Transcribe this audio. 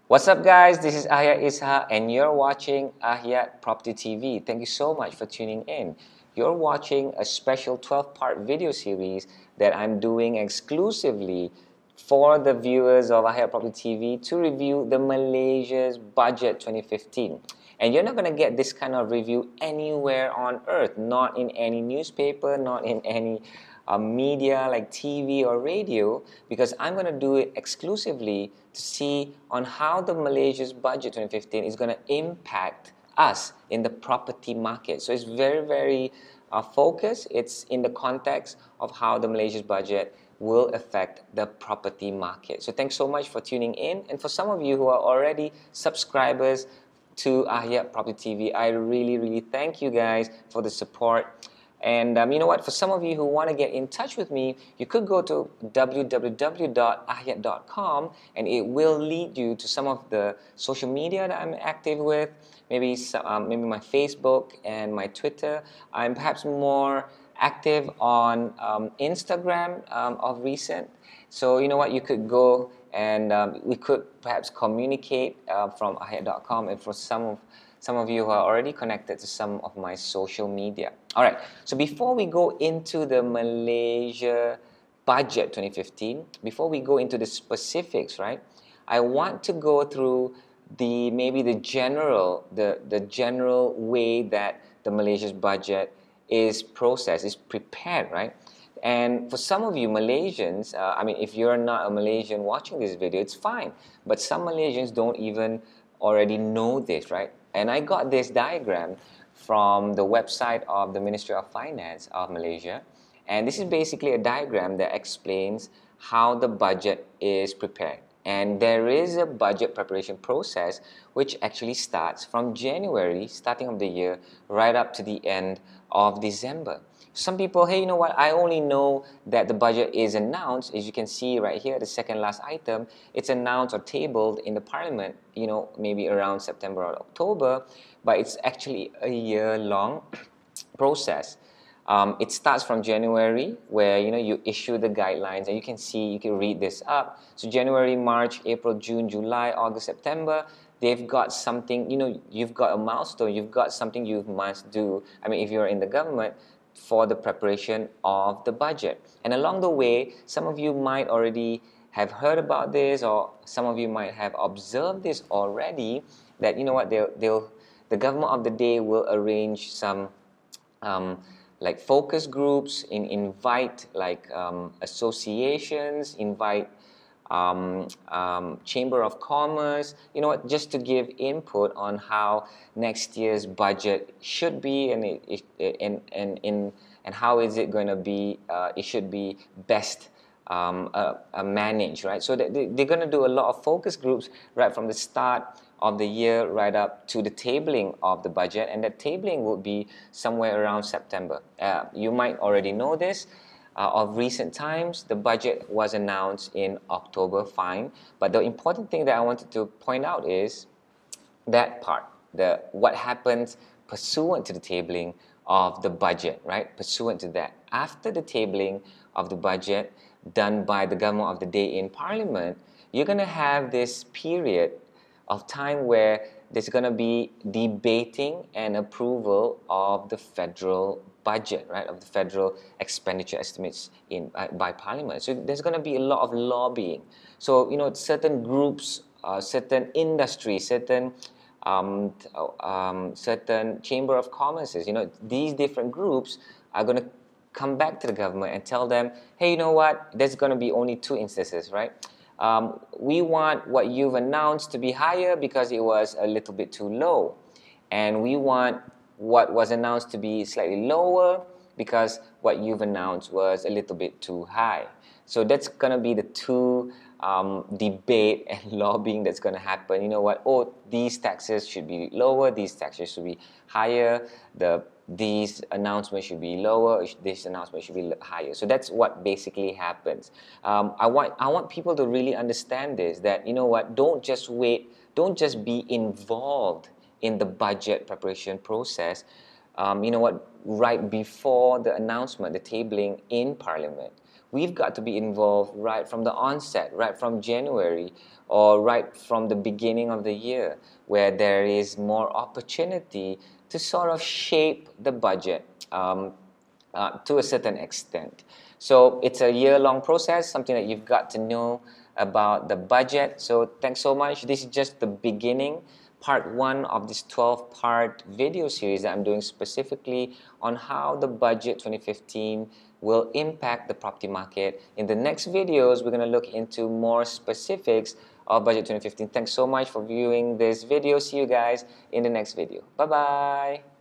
What's up, guys? This is Ahyat Ishak, and you're watching Ahyat Property TV. Thank you so much for tuning in. You're watching a special 12-part video series that I'm doing exclusively for the viewers of Ahyat Property TV to review the Malaysia's Budget 2015. And you're not going to get this kind of review anywhere on earth, not in any newspaper, not in any media like TV or radio, because I'm going to do it exclusively to see on how the Malaysia's Budget 2015 is going to impact us in the property market. So it's very focused. It's in the context of how the Malaysia's budget will affect the property market. So thanks so much for tuning in. And for some of you who are already subscribers to Ahyat Property TV, I really thank you guys for the support. And you know what, for some of you who want to get in touch with me, you could go to www.ahyat.com and it will lead you to some of the social media that I'm active with, maybe my Facebook and my Twitter. I'm perhaps more active on Instagram of recent. So you know what, you could go and we could perhaps communicate from ahyat.com, and for some of you who are already connected to some of my social media. All right, so before we go into the Malaysia Budget 2015, before we go into the specifics, right, I want to go through the general way that the Malaysia's budget is processed, is prepared, right? And for some of you Malaysians, if you're not a Malaysian watching this video, it's fine. But some Malaysians don't even already know this, right? And I got this diagram from the website of the Ministry of Finance of Malaysia. And this is basically a diagram that explains how the budget is prepared. And there is a budget preparation process which actually starts from January, starting of the year, right up to the end of December. Some people, hey, you know what, I only know that the budget is announced. As you can see right here, the second last item, it's announced or tabled in the parliament, you know, maybe around September or October, but it's actually a year-long process. It starts from January, where you issue the guidelines, and you can see, you can read this up. So January, March, April, June, July, August, September, they've got something, you've got a milestone, you've got something you must do. If you're in the government, for the preparation of the budget. And along the way, some of you might already have heard about this, or some of you might have observed this already, that the government of the day will arrange some like focus groups, invite associations, invite Chamber of Commerce, just to give input on how next year's budget should be, and how is it going to be, it should be best managed, right? So they're going to do a lot of focus groups right from the start of the year right up to the tabling of the budget, and that tabling will be somewhere around September. You might already know this. Of recent times, the budget was announced in October, fine. But the important thing that I wanted to point out is that part, what happens pursuant to the tabling of the budget, right? Pursuant to that. After the tabling of the budget done by the government of the day in Parliament, you're going to have this period of time where there's going to be debating and approval of the federal budget, right, of the federal expenditure estimates by Parliament. So there's going to be a lot of lobbying. So certain groups, certain industries, certain Chamber of Commerces, these different groups are going to come back to the government and tell them, hey, you know what, there's going to be only two instances, right? We want what you've announced to be higher because it was a little bit too low. And we want what was announced to be slightly lower because what you've announced was a little bit too high. So that's going to be the two debate and lobbying that's going to happen. You know what? Oh, these taxes should be lower. These taxes should be higher. These announcements should be lower. This announcement should be higher. So that's what basically happens. I want people to really understand this. That don't just wait. Don't just be involved in the budget preparation process. Right before the announcement, the tabling in Parliament. we've got to be involved right from the onset, right from January, or right from the beginning of the year, where there is more opportunity to sort of shape the budget to a certain extent. So it's a year-long process, something that you've got to know about the budget. So thanks so much. This is just the beginning, part one of this 12-part video series that I'm doing specifically on how the budget 2015 will impact the property market. In the next videos, we're going to look into more specifics of budget 2015. Thanks so much for viewing this video. See you guys in the next video. Bye-bye.